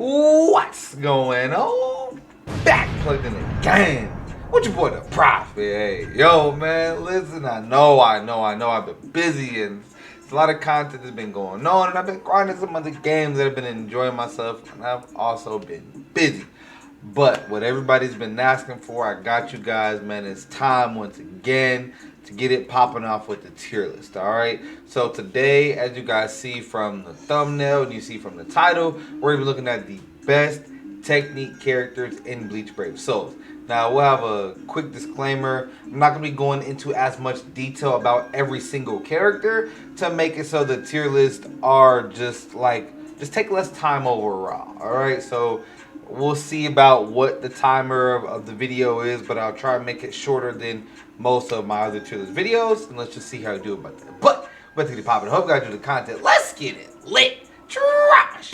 What's going on? Back plugged in again. What your boy the Prophet? Hey, yo, man, listen, I know I've been busy and it's a lot of content that's been going on, and I've been grinding some other games that I've been enjoying myself, and I've also been busy. But what everybody's been asking for, I got you guys, man. It's time once again to get it popping off with the tier list, alright? So today, as you guys see from the thumbnail and you see from the title, we're going to be looking at the best technique characters in Bleach Brave Souls. Now, we'll have a quick disclaimer. I'm not going to be going into as much detail about every single character to make it so the tier lists are just take less time overall, alright? So we'll see about what the timer of the video is, but I'll try to make it shorter than most of my other tier list videos, and let's just see how I do about that. But let's get it popping. Hope you guys do the content. Let's get it lit. Trash.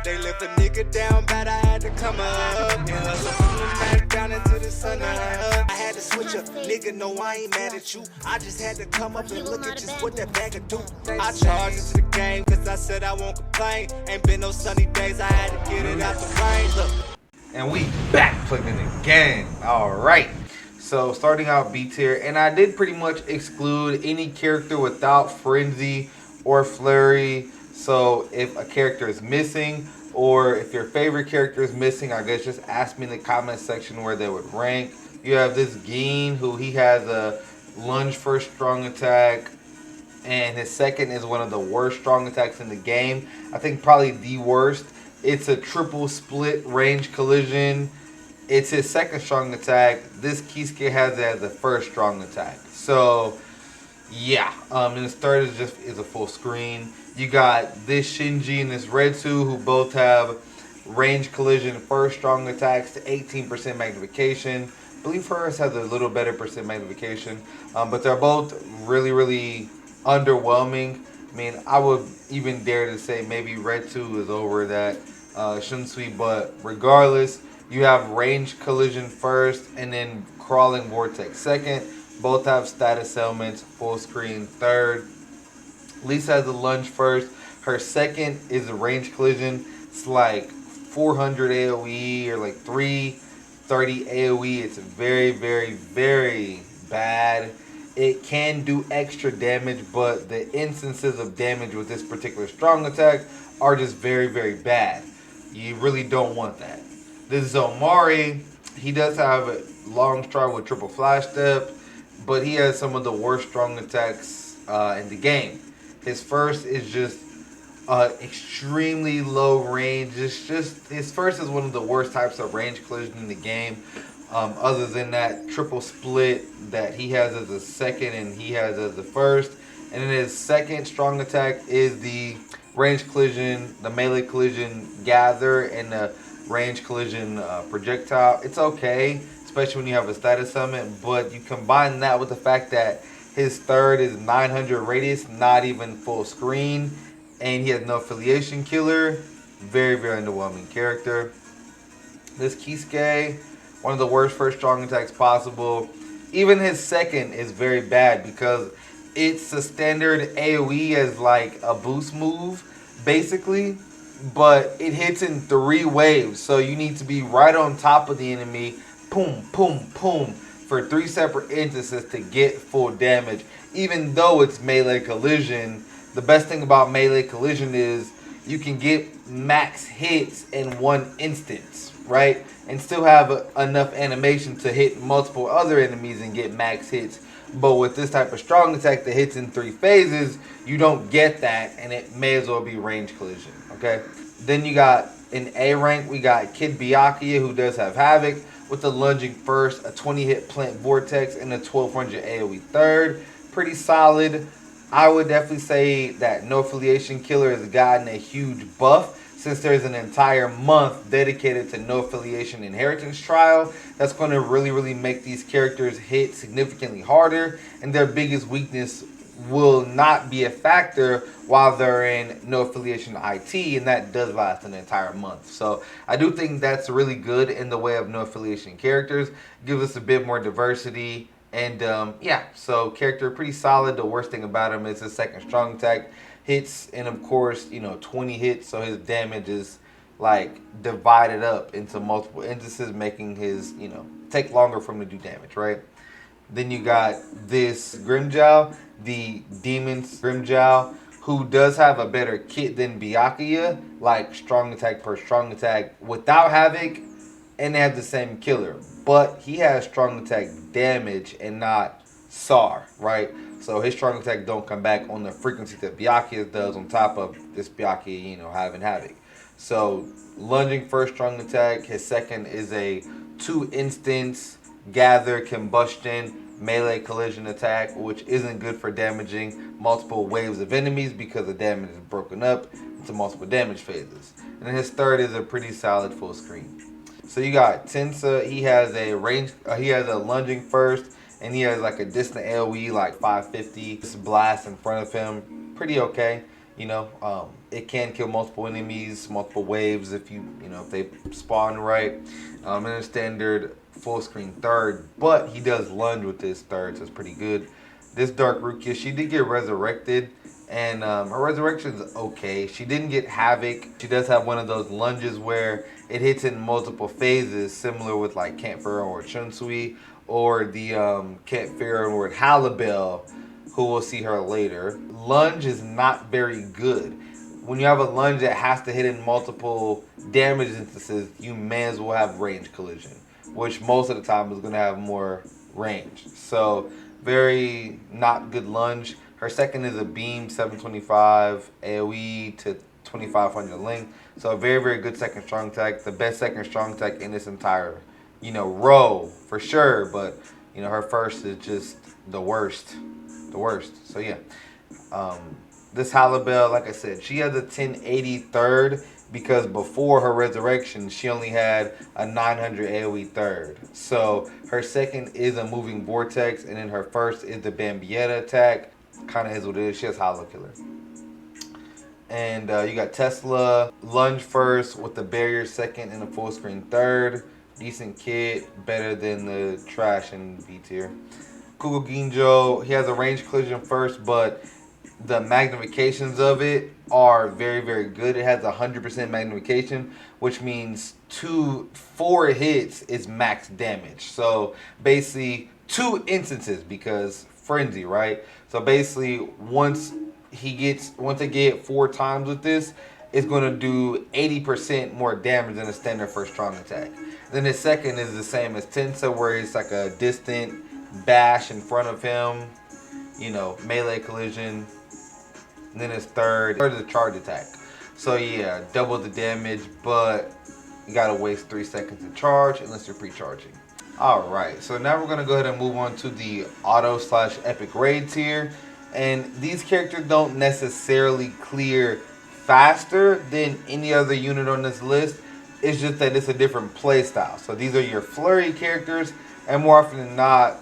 They left a nigga down bad, I had to come up. And hustle from the back down into the sun. I had to switch up, nigga, no, I ain't mad at you. I just had to come up and look at just what that bag could do. I charged into the game, cause I said I won't complain. Ain't been no sunny days, I had to get it out the rain. Look. And we back plugging again. Alright. So starting out B tier, and I did pretty much exclude any character without Frenzy or Flurry. So if a character is missing, or if your favorite character is missing, I guess just ask me in the comment section where they would rank. You have this Gmoney, who he has a lunge first strong attack, and his second is one of the worst strong attacks in the game. I think probably the worst. It's a triple split range collision. It's his second strong attack. This Kisuke has it as the first strong attack. So yeah, and his third is a full screen. You got this Shinji and this Retsu, who both have range collision first strong attacks to 18% magnification. I believe hers has a little better percent magnification, but they're both really underwhelming. I mean, I would even dare to say maybe Retsu is over that Shunsui, but regardless, you have range collision first and then crawling vortex second. Both have status elements, full screen third. Lisa has a lunge first. Her second is a range collision. It's like 400 AoE or like 330 AoE. It's very bad. It can do extra damage, but the instances of damage with this particular strong attack are just very bad. You really don't want that. This is Omari. He does have a long stride with triple flash step, but he has some of the worst strong attacks in the game. His first is just extremely low range. It's just his first is one of the worst types of range collision in the game. Other than that triple split that he has as a second and he has as the first, and then his second strong attack is the range collision, the melee collision gather, and the range collision projectile. It's okay, especially when you have a status summon, but you combine that with the fact that his third is 900 radius, not even full screen, and he has no affiliation killer. Very underwhelming character. This Kisuke, one of the worst first strong attacks possible. Even his second is very bad because it's a standard AoE as like a boost move, basically, but it hits in 3 waves, so you need to be right on top of the enemy, boom, for 3 separate instances to get full damage. Even though it's melee collision, the best thing about melee collision is you can get max hits in 1 instance, right? And still have enough animation to hit multiple other enemies and get max hits. But with this type of strong attack that hits in 3 phases, you don't get that, and it may as well be range collision, okay? Then you got in A rank, we got Kid Byakuya, who does have Havoc, with the lunging first, a 20 hit plant vortex, and a 1200 AoE third. Pretty solid. I would definitely say that no affiliation killer has gotten a huge buff, since there's an entire month dedicated to no affiliation inheritance trial. That's going to really make these characters hit significantly harder, and their biggest weakness will not be a factor while they're in no affiliation IT, and that does last an entire month. So I do think that's really good in the way of no affiliation characters. Gives us a bit more diversity And yeah, so character pretty solid. The worst thing about him is his second strong attack hits, and of course, 20 hits, so his damage is like divided up into multiple instances, making his, take longer for him to do damage, right? Then you got this Grimjow, the Demon's Grimjow, who does have a better kit than Byakuya, like strong attack per strong attack without Havoc, and they have the same killer. But he has strong attack damage and not SAR, right? So his strong attack don't come back on the frequency that Byakuya does on top of this Byakuya, having Havoc. So lunging first strong attack, his second is a 2-instance gather combustion melee collision attack, which isn't good for damaging multiple waves of enemies because the damage is broken up into multiple damage phases. And then his third is a pretty solid full screen. So you got Tensa. He has a range. He has a lunging first, and he has like a distant AOE like 550. This blast in front of him, pretty okay. It can kill multiple enemies, multiple waves if if they spawn right. And a standard full screen third, but he does lunge with this third, so it's pretty good. This Dark Rukia, she did get resurrected, and her resurrection is okay. She didn't get Havoc. She does have one of those lunges where it hits in multiple phases, similar with like Camp Pharaoh or Chunsui, or the Camp Pharaoh or Halibel, who will see her later. Lunge is not very good. When you have a lunge that has to hit in multiple damage instances, you may as well have range collision, which most of the time is going to have more range. So very not good lunge. Her second is a beam, 725 AoE to 2500 length. So a very, very good second strong attack. The best second strong attack in this entire, row for sure. But, her first is just the worst. The worst. So yeah. This Halibel, like I said, she has a 1080 third because before her resurrection, she only had a 900 AoE third. So her second is a moving vortex, and then her first is the Bambietta attack. Kind of is what it is. She has Hollow Killer. And you got Tesla, lunge first with the barrier second and a full screen third. Decent kit, better than the trash in B tier. Kugo Ginjo, he has a range collision first, but the magnifications of it are very, very good. It has 100% magnification, which means 4 hits is max damage. So basically 2 instances because frenzy, right? So basically once they get 4 times with this, it's going to do 80% more damage than a standard first strong attack. Then his second is the same as Tensa, where it's like a distant bash in front of him, melee collision. And then his third is a charge attack. So yeah, double the damage, but you gotta waste 3 seconds to charge unless you're pre-charging. Alright, so now we're gonna go ahead and move on to the auto/epic raid tier. And these characters don't necessarily clear faster than any other unit on this list. It's just that it's a different playstyle. So these are your flurry characters, and more often than not,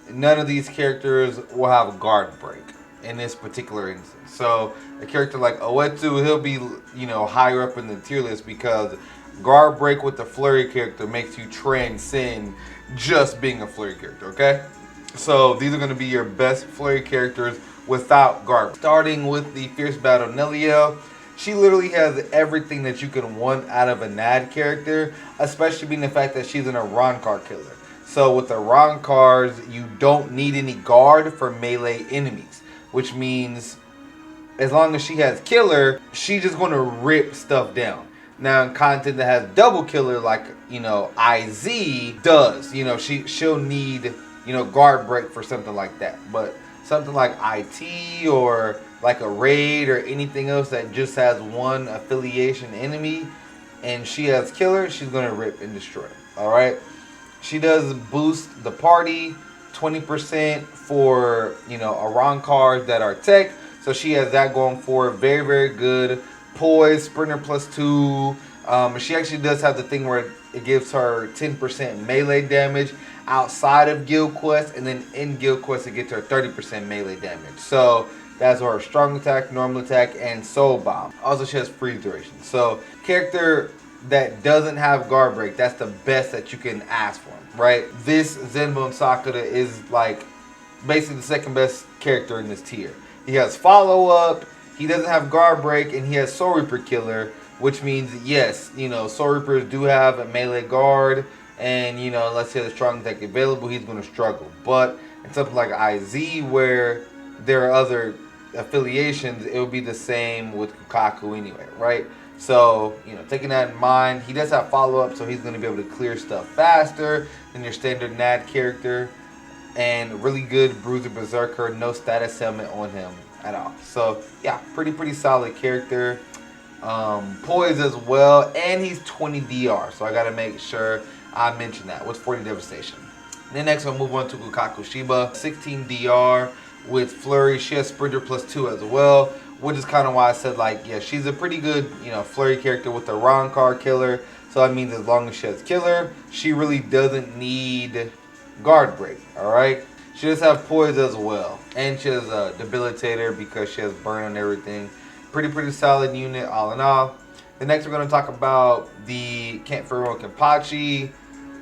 none of these characters will have a guard break in this particular instance. So a character like Oetsu, he'll be, higher up in the tier list because guard break with the flurry character makes you transcend just being a flurry character, okay? So these are going to be your best flurry characters without guard. Starting with the Fierce Battle Neliel. She literally has everything that you can want out of a NAD character, especially being the fact that she's an Arankar killer. So with the Arankars, you don't need any guard for melee enemies, which means as long as she has killer, she's just going to rip stuff down. Now in content that has double killer like, IZ does, she'll need, guard break for something like that. But something like IT or like a raid or anything else that just has one affiliation enemy and she has killer, she's going to rip and destroy. Alright? She does boost the party 20% for, Arankars that are tech. So she has that going for her. Very, very good. Poise, Sprinter +2. She actually does have the thing where it gives her 10% melee damage outside of Guild Quest. And then in Guild Quest, it gets her 30% melee damage. So that's her strong attack, normal attack, and soul bomb. Also, she has freeze duration. So character that doesn't have guard break, that's the best that you can ask for, right? This Zenbone Sakura is like basically the second best character in this tier. He has follow up, he doesn't have guard break, and he has Soul Reaper Killer, which means yes, Soul Reapers do have a melee guard, and let's say the strong deck available, he's going to struggle. But in something like IZ, where there are other affiliations, it would be the same with Kukaku anyway, right? So, taking that in mind, he does have follow-up, so he's going to be able to clear stuff faster than your standard NAD character. And really good Bruiser Berserker, no status helmet on him at all. So, yeah, pretty solid character. Poise as well, and he's 20 DR, so I got to make sure I mention that with 40 Devastation. And then next, I'll move on to Kukaku Shiba, 16 DR with Flurry. She has Sprinter +2 as well, which is kind of why I said, like, yeah, she's a pretty good, Flurry character with the Rankar Killer. So that means as long as she has Killer, she really doesn't need guard break. All right, she does have Poise as well, and she has a Debilitator because she has burn on everything. Pretty solid unit all in all. The next we're going to talk about the Camp Furo Kenpachi.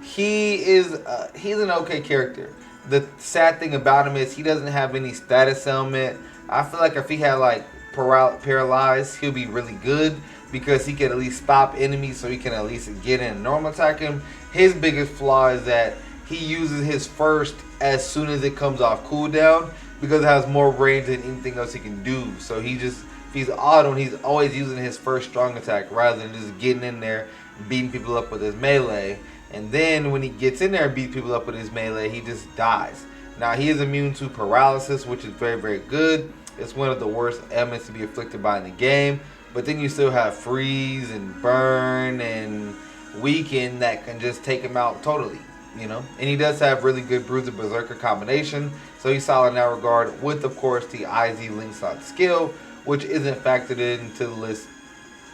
He's an okay character. The sad thing about him is he doesn't have any status element. I feel like if he had like paralyzed, he'll be really good because he can at least stop enemies, so he can at least get in and normal attack him. His biggest flaw is that he uses his first as soon as it comes off cooldown because it has more range than anything else he can do. So if he's auto, he's always using his first strong attack rather than just getting in there, beating people up with his melee. And then when he gets in there and beats people up with his melee, he just dies. Now, he is immune to paralysis, which is very good. It's one of the worst ailments to be afflicted by in the game. But then you still have freeze and burn and weaken that can just take him out totally, And he does have really good Bruiser Berserker combination. So he's solid in that regard with, of course, the IZ Link Slot skill, which isn't factored into the list,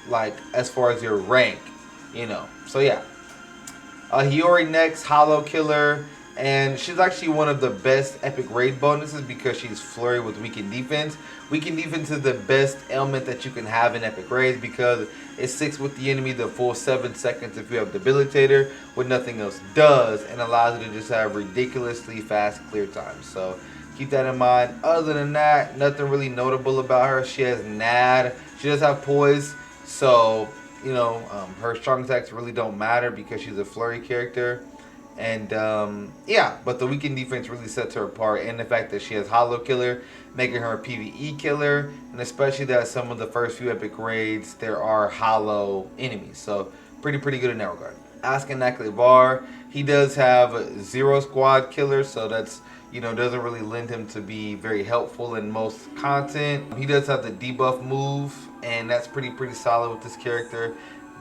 like, as far as your rank, So, yeah. Hiyori next, Hollow Killer, and she's actually one of the best epic raid bonuses because she's Flurry with Weakened Defense. Weakened Defense is the best ailment that you can have in epic raids because it sticks with the enemy the full 7 seconds if you have Debilitator, what nothing else does, and allows you to just have ridiculously fast clear times. So keep that in mind. Other than that, nothing really notable about her. She has NAD. She does have Poise, so her strong attacks really don't matter because she's a Flurry character. And yeah, but the weakened defense really sets her apart, and the fact that she has Hollow Killer, making her a PvE killer, and especially that some of the first few epic raids there are hollow enemies, so pretty good in that regard. Asking Naklevar, he does have 0 squad killer, so that's doesn't really lend him to be very helpful in most content. He does have the debuff move, and that's pretty solid with this character.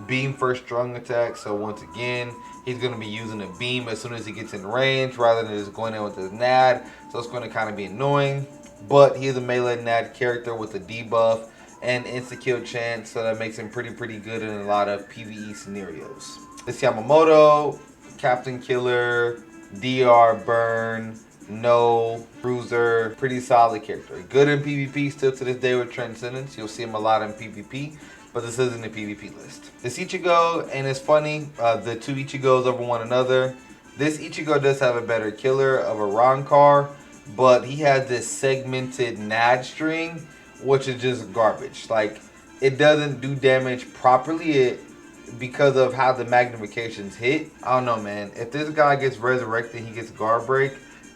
Beam first strong attack, so once again he's going to be using a beam as soon as he gets in range rather than just going in with his NAD, so it's going to kind of be annoying. But he is a melee NAD character with a debuff and insta-kill chance, so that makes him pretty good in a lot of PvE scenarios. This Yamamoto, Captain Killer, DR burn, no bruiser, pretty solid character. Good in PvP still to this day with Transcendence. You'll see him a lot in PvP, but this isn't a PvP list. This Ichigo, and it's funny, the two Ichigos over one another. This Ichigo does have a better killer of a Rankar, but he has this segmented NAD string, which is just garbage. Like, it doesn't do damage properly because of how the magnifications hit. I don't know, man. If this guy gets resurrected, he gets guard break,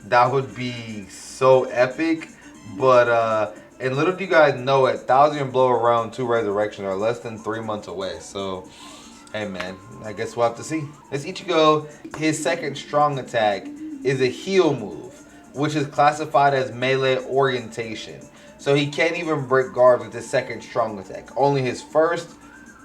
that would be so epic. But and little do you guys know, at 1,000 blow around 2 resurrections are less than 3 months away. So, hey man, I guess we'll have to see. This Ichigo, his second strong attack is a heal move, which is classified as melee orientation. So he can't even break guard with his second strong attack. Only his first,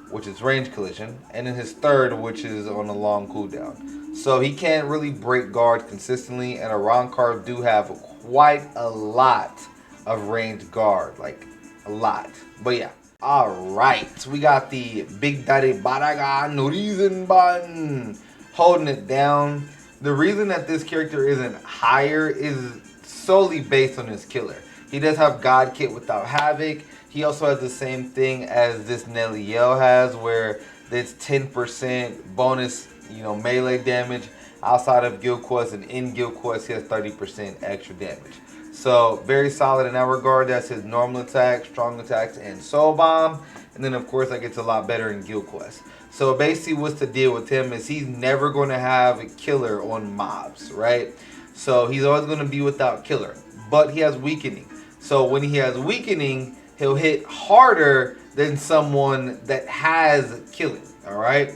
which is range collision, and then his third, which is on a long cooldown. So he can't really break guard consistently, and a Rankar do have quite a lot of ranged guard, like a lot. But yeah, all right, so we got the Big Daddy Baraga Norizenban holding it down. The reason that this character isn't higher is solely based on his killer. He does have God Kit without Havoc. He also has the same thing as this Nelliel has, where that's 10% bonus, melee damage outside of guild quests, and in guild quests he has 30% extra damage. So very solid in that regard. That's his normal attack, strong attacks, and soul bomb. And then of course that gets a lot better in guild quests. So basically what's the deal with him is he's never going to have a killer on mobs, right? So he's always going to be without killer, but he has weakening. So when he has weakening, he'll hit harder than someone that has killing, all right?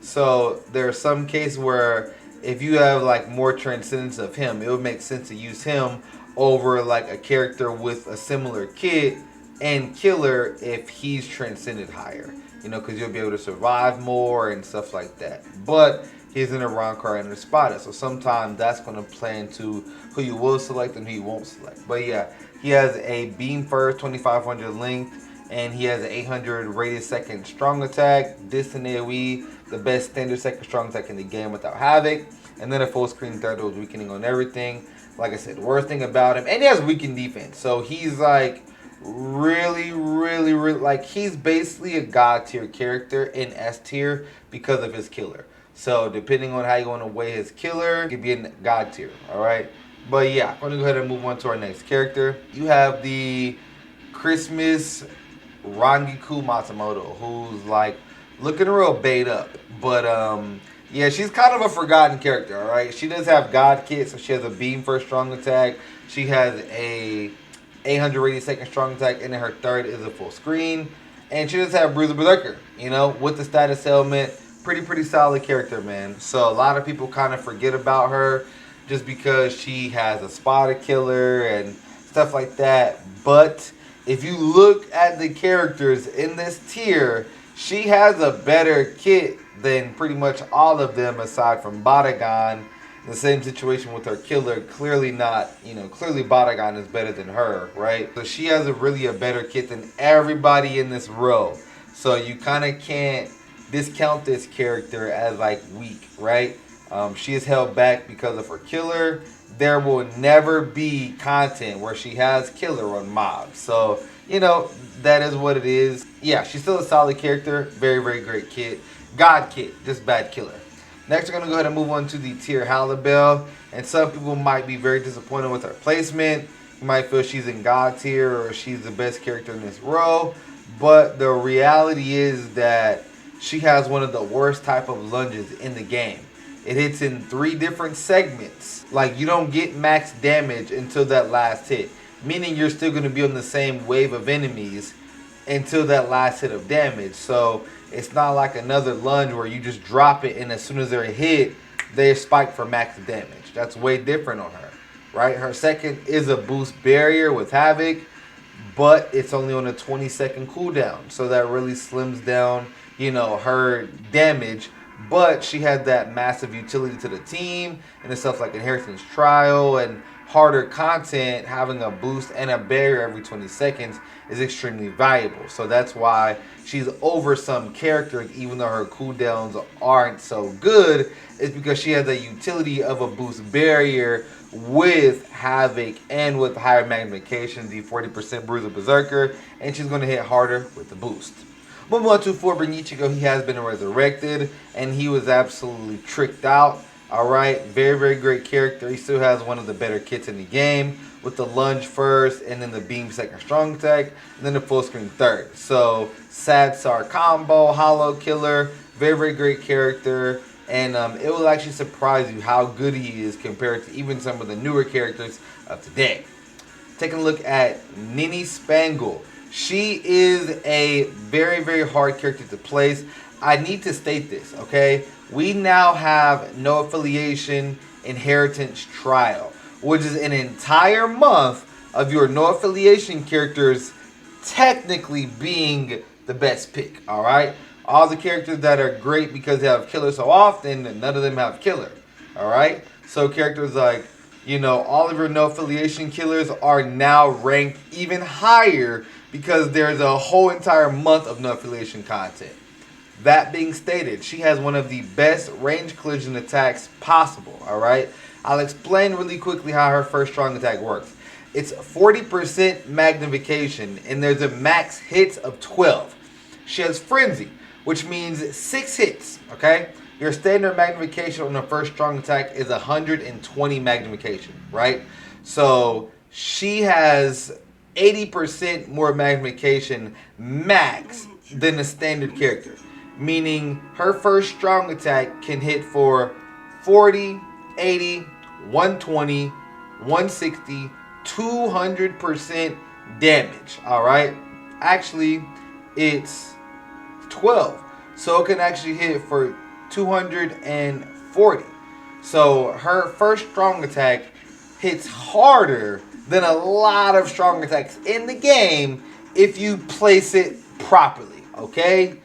So there are some cases where if you have like more transcendence of him, it would make sense to use him over like a character with a similar kit and killer if he's transcended higher, because you'll be able to survive more and stuff like that. But he's in a wrong card and a spotted, so sometimes that's going to play into who you will select and who you won't select. But yeah, he has a beam first, 2500 length, and he has an 800 radius second strong attack, distant AoE, the best standard second strong attack in the game without havoc, and then a full screen third with weakening on everything. Like I said, the worst thing about him, and he has weakened defense, so he's like really, like he's basically a god tier character in S tier because of his killer. So depending on how you want to weigh his killer, it could be in god tier, all right? But yeah, I'm going to go ahead and move on to our next character. You have the Christmas Rangiku Matsumoto, who's like looking real bait up. But yeah, she's kind of a forgotten character, all right? She does have God Kit, so she has a beam for a strong attack. She has a 800 radius second strong attack, and then her third is a full screen. And she does have Bruiser Berserker, with the status element. Pretty solid character, man. So a lot of people kind of forget about her just because she has a spotted killer and stuff like that. But if you look at the characters in this tier, she has a better kit than pretty much all of them aside from Batagon. The same situation with her killer. Clearly not, clearly Batagon is better than her, right? So she has a better kit than everybody in this row. So you kind of can't discount this character as like weak, right? She is held back because of her killer. There will never be content where she has killer on mobs. So, that is what it is. Yeah, she's still a solid character. Very great kit. God kit, just bad killer. Next, we're going to go ahead and move on to the tier Halibel. And some people might be very disappointed with her placement. You might feel she's in God tier or she's the best character in this row. But the reality is that she has one of the worst type of lunges in the game. It hits in 3 different segments. Like, you don't get max damage until that last hit. Meaning you're still going to be on the same wave of enemies until that last hit of damage. So it's not like another lunge where you just drop it and as soon as they're hit, they spike for max damage. That's way different on her, right? Her second is a boost barrier with Havoc, but it's only on a 20-second cooldown. So that really slims down, her damage. But she had that massive utility to the team and the stuff like Inheritance Trial and harder content. Having a boost and a barrier every 20 seconds is extremely valuable. So that's why she's over some characters, even though her cooldowns aren't so good. It's because she has the utility of a boost barrier with Havoc and with higher magnification, the 40% Bruiser Berserker, and she's going to hit harder with the boost. Moving on to for Benichigo, he has been resurrected, and he was absolutely tricked out. Alright, very great character. He still has one of the better kits in the game, with the lunge first, and then the beam second strong attack, and then the full screen third. So, Sad Sar combo, Hollow Killer, very great character, and it will actually surprise you how good he is compared to even some of the newer characters of today. Taking a look at Nini Spangle. She is a very hard character to place. I need to state this, okay? We now have no affiliation Inheritance Trial, which is an entire month of your no affiliation characters technically being the best pick, alright? All the characters that are great because they have killer so often, none of them have killer, alright? So characters like, all of your no affiliation killers are now ranked even higher because there's a whole entire month of no affiliation content. That being stated, she has one of the best range collision attacks possible, alright? I'll explain really quickly how her first strong attack works. It's 40% magnification, and there's a max hits of 12. She has Frenzy, which means 6 hits, okay? Your standard magnification on the first strong attack is 120 magnification, right? So she has 80% more magnification max than the standard character, meaning her first strong attack can hit for 40, 80, 120, 160, 200% damage, all right? Actually, it's 12. So it can actually hit for 240. So her first strong attack hits harder than a lot of strong attacks in the game if you place it properly, okay?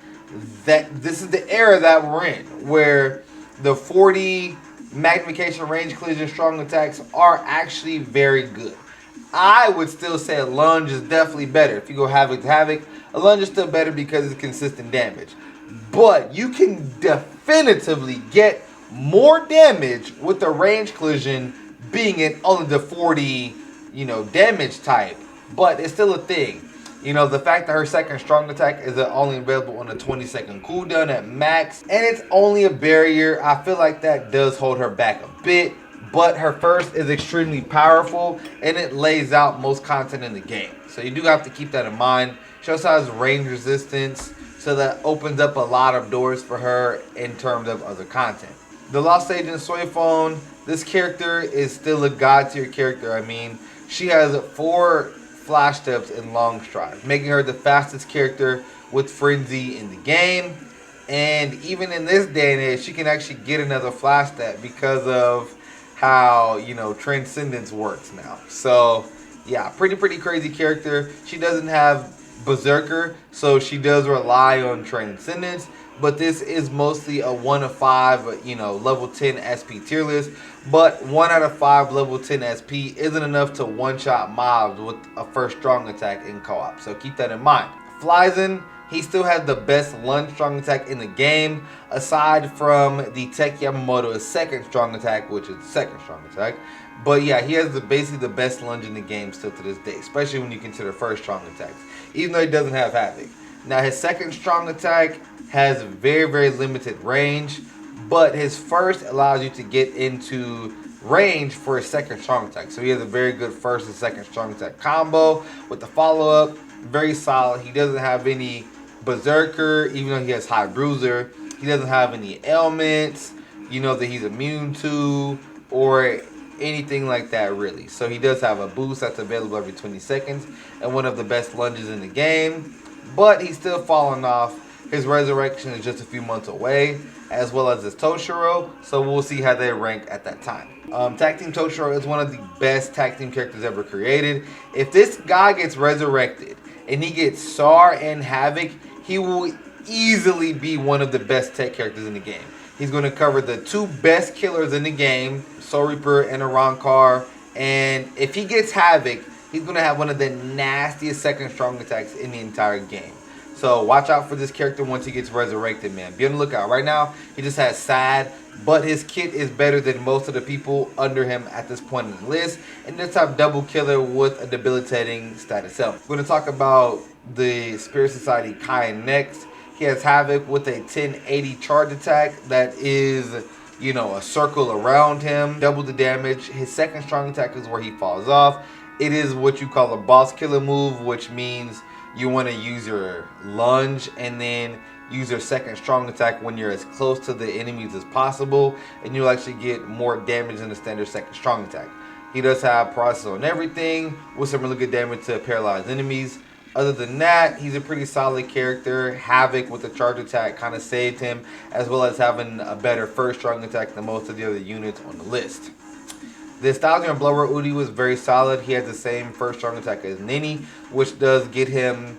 This is the era that we're in, where the 40 magnification, range, collision, strong attacks are actually very good. I would still say a lunge is definitely better. If you go Havoc to Havoc, a lunge is still better because it's consistent damage. But you can definitively get more damage with the range collision being in only the 40, damage type. But it's still a thing. The fact that her second strong attack is only available on a 20-second cooldown at max, and it's only a barrier, I feel like that does hold her back a bit. But her first is extremely powerful, and it lays out most content in the game. So you do have to keep that in mind. She also has range resistance, so that opens up a lot of doors for her in terms of other content. The Lost Agent Soy Phone, this character is still a god tier character. I mean, she has 4 flash steps in long stride, making her the fastest character with frenzy in the game. And even in this day and age, she can actually get another flash step because of how Transcendence works now. So yeah, pretty crazy character. She doesn't have Berserker, so she does rely on Transcendence, but this is mostly a 1 of 5 level 10 SP tier list. But 1 out of 5 level 10 SP isn't enough to one-shot mobs with a first strong attack in co-op, so keep that in mind. Flyzen, he still has the best lunge strong attack in the game, aside from the Tech Yamamoto's second strong attack, which is second strong attack. But yeah, he has basically the best lunge in the game still to this day, especially when you consider first strong attacks, even though he doesn't have Havoc. Now his second strong attack has very limited range, but his first allows you to get into range for his second strong attack. So he has a very good first and second strong attack combo with the follow-up. Very solid. He doesn't have any Berserker, even though he has high bruiser. He doesn't have any ailments, that he's immune to, or anything like that really. So he does have a boost that's available every 20 seconds and one of the best lunges in the game. But he's still falling off. His resurrection is just a few months away, as well as his Toshiro. So we'll see how they rank at that time. Tag Team Toshiro is one of the best tag team characters ever created. If this guy gets resurrected and he gets SAR and Havoc, he will easily be one of the best tech characters in the game. He's going to cover the 2 best killers in the game, Soul Reaper and Arankar. And if he gets Havoc, he's going to have one of the nastiest second strong attacks in the entire game. So watch out for this character once he gets resurrected, man. Be on the lookout. Right now, he just has Sad, but his kit is better than most of the people under him at this point in the list. And this type double killer with a debilitating status up. We're going to talk about the Spirit Society Kai next. He has Havoc with a 1080 charge attack that is, a circle around him. Double the damage. His second strong attack is where he falls off. It is what you call a boss killer move, which means you want to use your lunge and then use your second strong attack when you're as close to the enemies as possible, and you'll actually get more damage than the standard second strong attack. He does have paralysis on everything with some really good damage to paralyzed enemies. Other than that, he's a pretty solid character. Havoc with the charge attack kind of saved him, as well as having a better first strong attack than most of the other units on the list. The Stallion Blower Udi was very solid. He has the same first strong attack as Nini, which does get him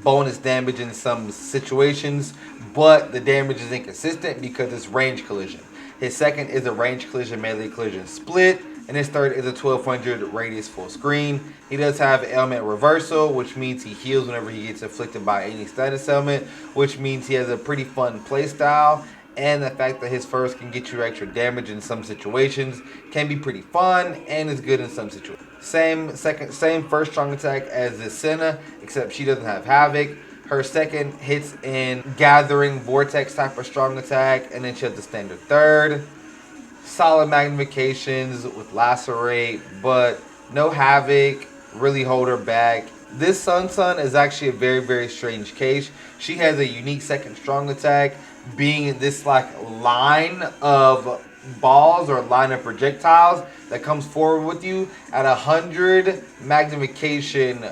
bonus damage in some situations, but the damage is inconsistent because it's range collision. His second is a range collision melee collision split, and his third is a 1200 radius full screen. He does have ailment reversal, which means he heals whenever he gets afflicted by any status ailment, which means he has a pretty fun playstyle. And the fact that his first can get you extra damage in some situations can be pretty fun and is good in some situations. Same first strong attack as the Senna, except she doesn't have Havoc. Her second hits in gathering vortex type of strong attack, and then she has the standard third. Solid magnifications with lacerate, but no havoc, really hold her back. This Sun is actually a very strange case. She has a unique second strong attack, being this like line of balls or line of projectiles that comes forward with you at 100 magnification,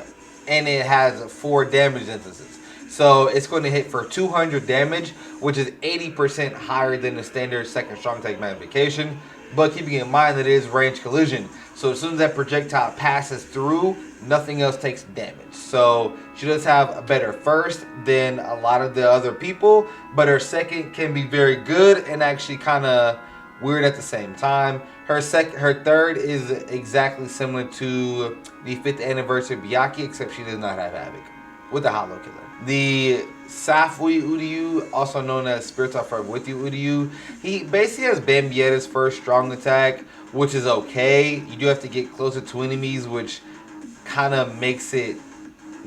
and it has 4 damage instances. So it's going to hit for 200 damage, which is 80% higher than the standard second strong attack magnification. But keeping in mind that it is range collision, so as soon as that projectile passes through, nothing else takes damage. So she does have a better first than a lot of the other people, but her second can be very good and actually kind of weird at the same time. Her third is exactly similar to the 5th anniversary Byakuya, except she does not have Havoc with the Hollow Killer. The Safui Uryu, also known as Spirits Are Forever With You Uryu, he basically has Bambietta's first strong attack, which is okay. You do have to get closer to enemies, which kind of makes it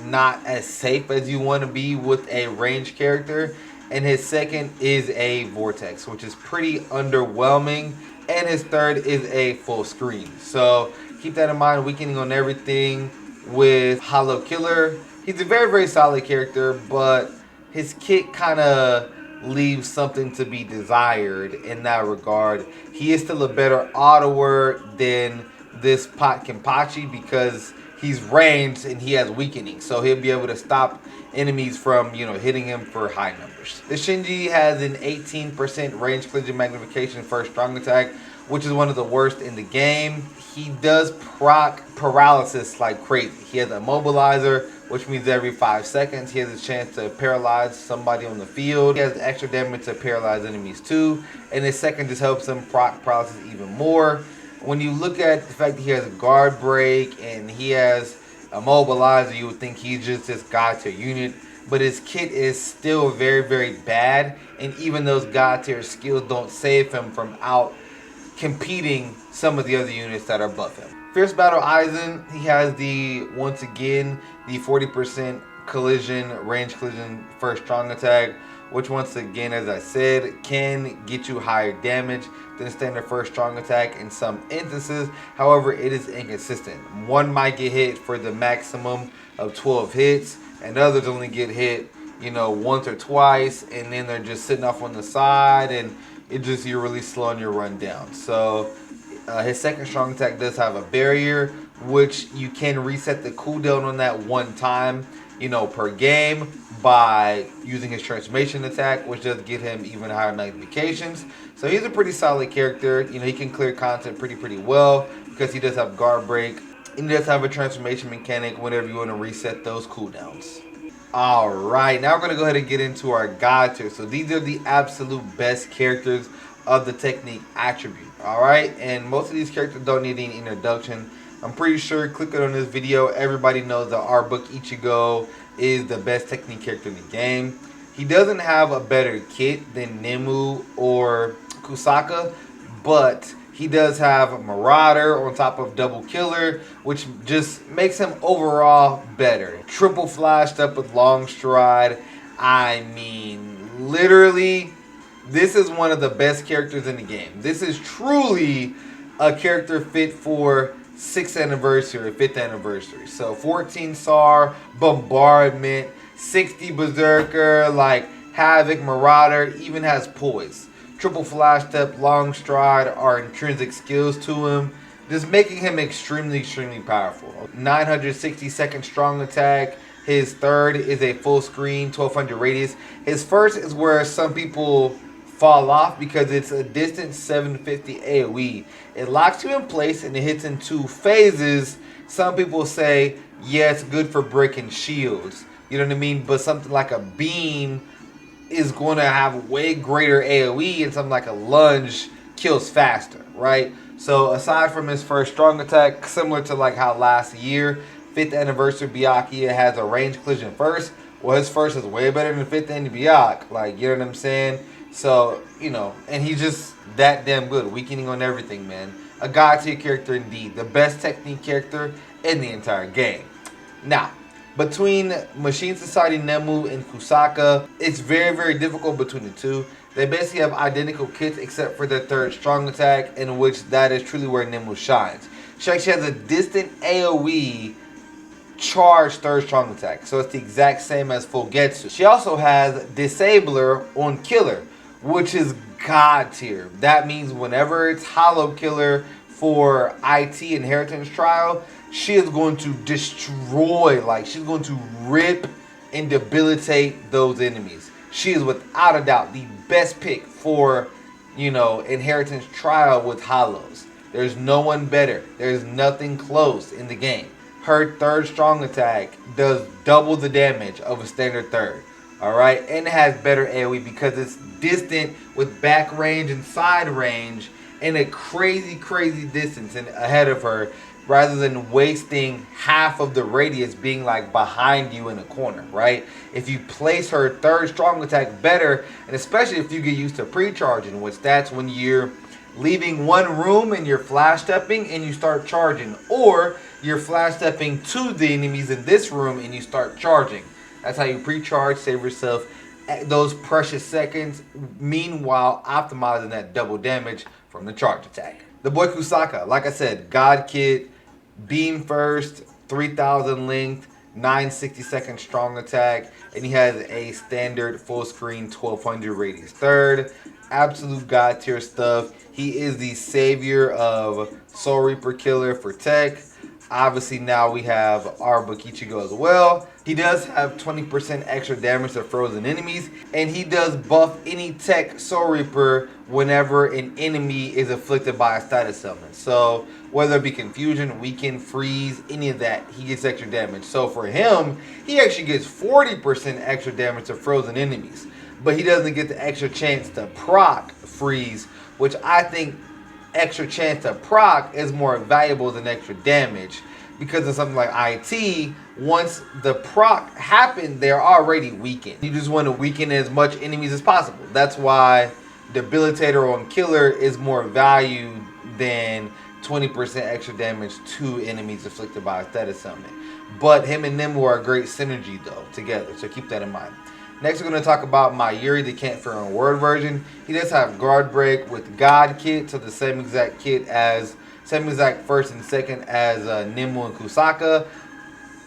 not as safe as you want to be with a ranged character. And his second is a Vortex, which is pretty underwhelming. And his third is a full screen. So keep that in mind, weakening on everything with Hollow Killer. He's a very solid character, but his kit kind of leaves something to be desired in that regard. He is still a better autoer than this Pot Kenpachi because he's ranged and he has weakening, so he'll be able to stop enemies from, hitting him for high numbers. The Shinji has an 18% range collision magnification first strong attack, which is one of the worst in the game. He does proc paralysis like crazy. He has a mobilizer, which means every 5 seconds he has a chance to paralyze somebody on the field. He has extra damage to paralyze enemies too, and his second just helps him proc paralysis even more. When you look at the fact that he has a guard break and he has a mobilizer, you would think he's just this god tier unit, but his kit is still very bad, and even those god tier skills don't save him from out competing some of the other units that are above him. Fierce Battle Aizen, he has once again the 40% range collision first strong attack, which once again, as I said, can get you higher damage than standard first strong attack in some instances. However, it is inconsistent. One might get hit for the maximum of 12 hits, and others only get hit, once or twice, and then they're just sitting off on the side, and you're really slowing your run down. So his second strong attack does have a barrier, which you can reset the cooldown on that one time, per game by using his transformation attack, which does get him even higher magnifications. So he's a pretty solid character. He can clear content pretty well because he does have guard break, and he does have a transformation mechanic whenever you want to reset those cooldowns. Alright, now we're going to go ahead and get into our god tier. So these are the absolute best characters of the technique attribute. Alright, and most of these characters don't need any introduction. I'm pretty sure clicking on this video, everybody knows that our book Ichigo is the best technique character in the game. He doesn't have a better kit than Nemu or Kusaka, but he does have Marauder on top of Double Killer, which just makes him overall better. Triple flashed up with Long Stride. I mean, literally, this is one of the best characters in the game. This is truly a character fit for 6th anniversary or 5th anniversary. So 14 SAR, Bombardment, 60 Berserker, like Havoc, Marauder, even has Poise. Triple Flash Step, Long Stride are intrinsic skills to him, just making him extremely powerful. 960 strong attack. His third is a full screen, 1200 radius. His first is where some people fall off because it's a distance 750 AoE. It locks you in place and it hits in 2 phases. Some people say, yeah, it's good for breaking shields. You know what I mean? But something like a beam is going to have way greater AoE, and something like a lunge kills faster, right? So aside from his first strong attack, similar to like how last year, 5th anniversary Byakuya has a range collision first. Well, his first is way better than 5th anniversary Byakuya. Like, you know what I'm saying? So, and he's just that damn good. Weakening on everything, man. A god tier character indeed. The best technique character in the entire game. Now, Between Machine Society Nemu and Kusaka, it's very, very difficult between the two. They basically have identical kits except for their third strong attack, in which that is truly where Nemu shines. She actually has a distant AoE charge third strong attack, so it's the exact same as Fugetsu. She also has Disabler on Killer, which is god tier. That means whenever it's Hollow Killer for IT Inheritance Trial, she is going to destroy, like she's going to rip and debilitate those enemies. She is without a doubt the best pick for, Inheritance Trial with Hollows. There's no one better. There's nothing close in the game. Her third strong attack does double the damage of a standard third. Alright? And it has better AoE because it's distant with back range and side range and a crazy, crazy distance ahead of her, rather than wasting half of the radius being like behind you in a corner, right? If you place her third strong attack better, and especially if you get used to pre-charging, which that's when you're leaving one room and you're flash stepping and you start charging, or you're flash stepping to the enemies in this room and you start charging. That's how you pre-charge, save yourself those precious seconds, meanwhile optimizing that double damage from the charge attack. The boy Kusaka, like I said, God Kit, beam first, 3000 length, 960-second strong attack, and he has a standard full screen 1200 radius third. Absolute god tier stuff. He is the savior of Soul Reaper Killer for tech. Obviously now we have our Bokichigo as well. He does have 20% extra damage to frozen enemies, and he does buff any tech Soul Reaper whenever an enemy is afflicted by a status element. So whether it be confusion, weaken, freeze, any of that, he gets extra damage. So for him, he actually gets 40% extra damage to frozen enemies, but he doesn't get the extra chance to proc freeze, which I think extra chance to proc is more valuable than extra damage, because of something like IT. Once the proc happened, they're already weakened. You just want to weaken as much enemies as possible. That's why Debilitator on Killer is more valued than 20% extra damage to enemies afflicted by a status summon. But him and Nemu are a great synergy though together, so keep that in mind. Next, we're going to talk about my Yuri, the Can't Fear on Word version. He does have Guard Break with God Kit, so the same exact first and second as Nemu and Kusaka,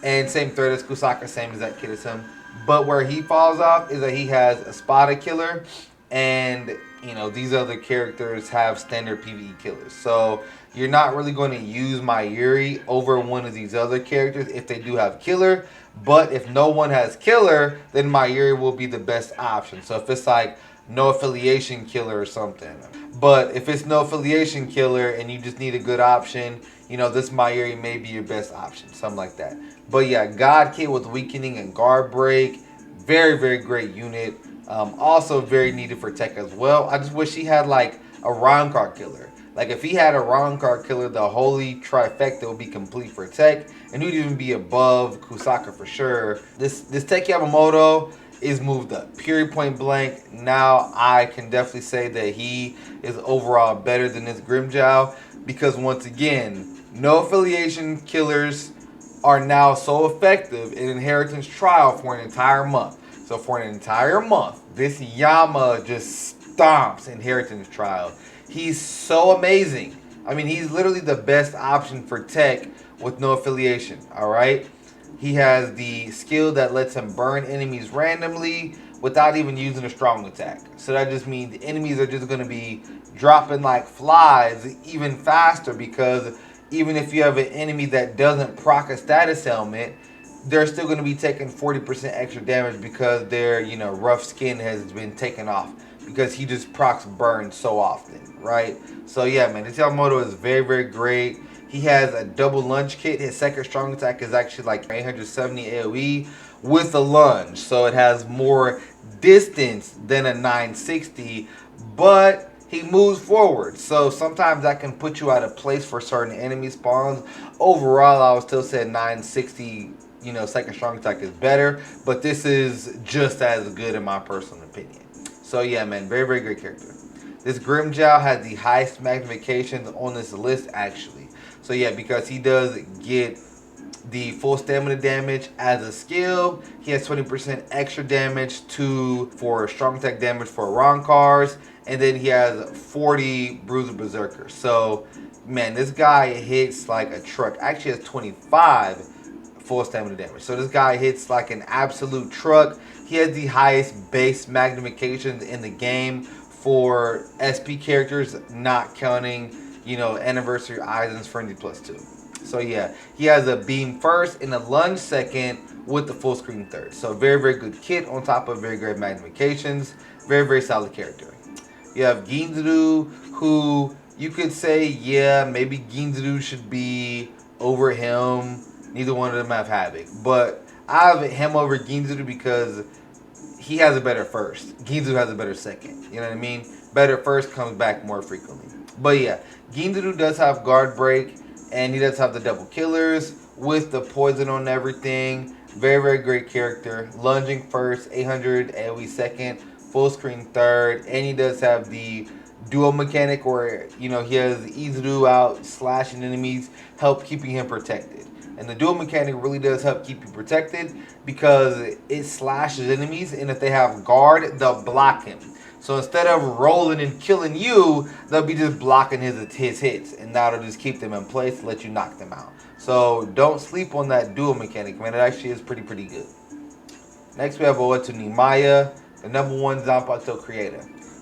and same third as Kusaka, same exact kit as him. But where he falls off is that he has a Spada Killer, and these other characters have standard PvE killers. So you're not really going to use my Yuri over one of these other characters if they do have killer. But if no one has killer, then my Yuri will be the best option. So if it's like no affiliation killer or something. But if it's no affiliation killer and you just need a good option, this my Yuri may be your best option. Something like that. But yeah, God Kit with weakening and guard break. Very, very great unit. Also very needed for tech as well. I just wish he had like a round card killer. Like if he had a round card killer, the holy trifecta would be complete for tech, and he'd even be above Kusaka for sure. This Tech Yamamoto is moved up. Period, point blank. Now I can definitely say that he is overall better than this Grimmjow, because once again, no affiliation killers are now so effective in Inheritance Trial for an entire month. So for an entire month, this Yama just stomps Inheritance Trial. He's so amazing. I mean, he's literally the best option for tech with no affiliation, alright? He has the skill that lets him burn enemies randomly without even using a strong attack. So that just means the enemies are just going to be dropping like flies even faster, because even if you have an enemy that doesn't proc a status element, they're still going to be taking 40% extra damage because their, rough skin has been taken off, because he just procs burn so often, right? So yeah, man, this Yamamoto is very, very great. He has a double lunge kit. His second strong attack is actually like 870 AoE with a lunge, so it has more distance than a 960, but he moves forward, so sometimes that can put you out of place for certain enemy spawns. Overall, I would still say 960, second strong attack is better, but this is just as good in my personal opinion. So yeah, man, very, very great character. This Grimmjow has the highest magnifications on this list, actually. So yeah, because he does get the full stamina damage as a skill. He has 20% extra damage for strong attack damage for Ronkars, and then he has 40 Bruiser Berserker. So, man, this guy hits like a truck. Actually has 25 full stamina damage. So this guy hits like an absolute truck. He has the highest base magnifications in the game for SP characters, not counting, you know, Anniversary Aizen's Frenzy +2. So yeah, he has a beam first and a lunge second with the full screen third. So very, very good kit on top of very great magnifications. Very, very solid character. You have Ginzuru, who you could say, yeah, maybe Ginzuru should be over him. Neither one of them have Havoc. But I have him over Ginzuru because he has a better first. Ginzuru has a better second. You know what I mean? Better first comes back more frequently. But yeah, Ginzuru does have guard break, and he does have the double killers with the poison on everything. Very, very great character. Lunging first, 800 AoE second, full screen third, and he does have the dual mechanic where, you know, he has Izuru out slashing enemies, help keeping him protected. And the dual mechanic really does help keep you protected because it slashes enemies, and if they have guard, they'll block him. So instead of rolling and killing you, they'll be just blocking his hits, and that'll just keep them in place and let you knock them out. So don't sleep on that dual mechanic, man. It actually is pretty good. Next we have Oetu Nimaya, the #1 Zanpakuto creator.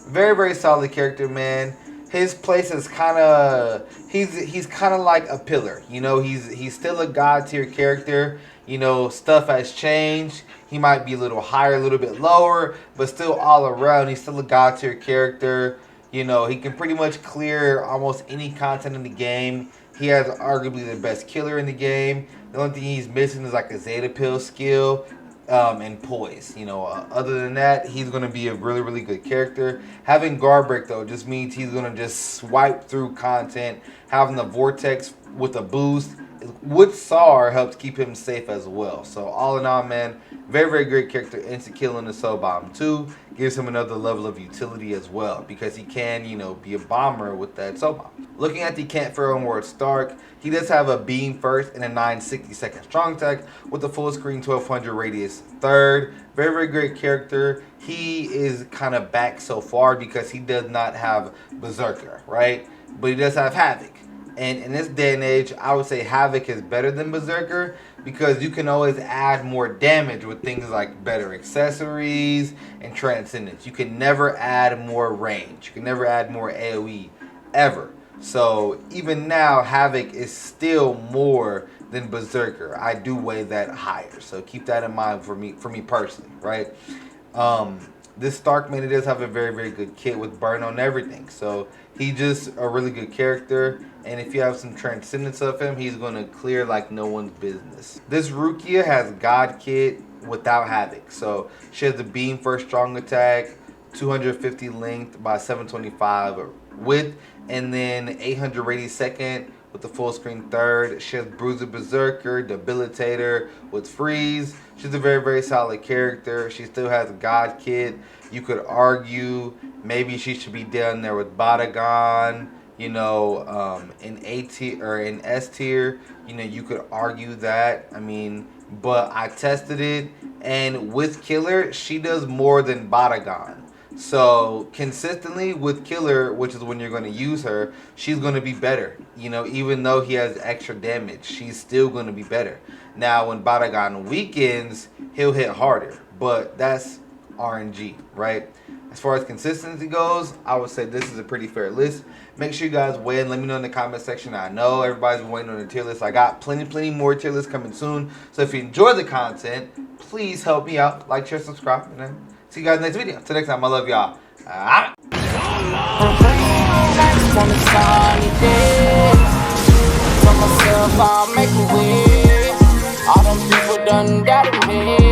Very, very solid character, man. His place is kind of, he's kind of like a pillar. You know, he's still a god tier character. You know, stuff has changed. He might be a little higher, a little bit lower, but still all around, he's still a god tier character. You know, he can pretty much clear almost any content in the game. He has arguably the best killer in the game. The only thing he's missing is like a Zeta Pill skill. And poise. You know, other than that, he's going to be a really, really good character. Having guard break, though, just means he's going to just swipe through content. Having the vortex with a boost with SAR helps keep him safe as well. So all in all, man, very, very great character. Instant kill in the soul bomb too. Gives him another level of utility as well, because he can, you know, be a bomber with that soul bomb. Looking at the Can't Pharaoh and Ward Stark, he does have a beam first and a 960 second strong attack with a full screen 1200 radius third. Very, very great character. He is kind of back so far because he does not have Berserker, right? But he does have Havoc. And in this day and age, I would say Havoc is better than Berserker because you can always add more damage with things like better accessories and Transcendence. You can never add more range. You can never add more AoE ever. So even now, Havoc is still more than Berserker. I do weigh that higher. So keep that in mind for me personally, right? This Stark, man, he does have a very, very good kit with burn on everything. So he's just a really good character. And if you have some Transcendence of him, he's going to clear like no one's business. This Rukia has God Kit without Havoc. So she has a beam first strong attack, 250 length by 725 width, and then 800 radius second with the full screen third. She has Bruiser Berserker, Debilitator with Freeze. She's a very, very solid character. She still has a God Kit. You could argue maybe she should be down there with Batagon. You know, in A tier or in S tier, you know, you could argue that. I mean, but I tested it, and with Killer, she does more than Batagon. So consistently with Killer, which is when you're going to use her, she's going to be better. You know, even though he has extra damage, she's still going to be better. Now, when Batagon weakens, he'll hit harder, but that's RNG, right? As far as consistency goes, I would say this is a pretty fair list. Make sure you guys weigh in. Let me know in the comment section. I know everybody's been waiting on the tier list. I got plenty more tier lists coming soon. So if you enjoy the content, please help me out. Like, share, subscribe, and then see you guys next video. Till next time, I love y'all. All them people done got it made.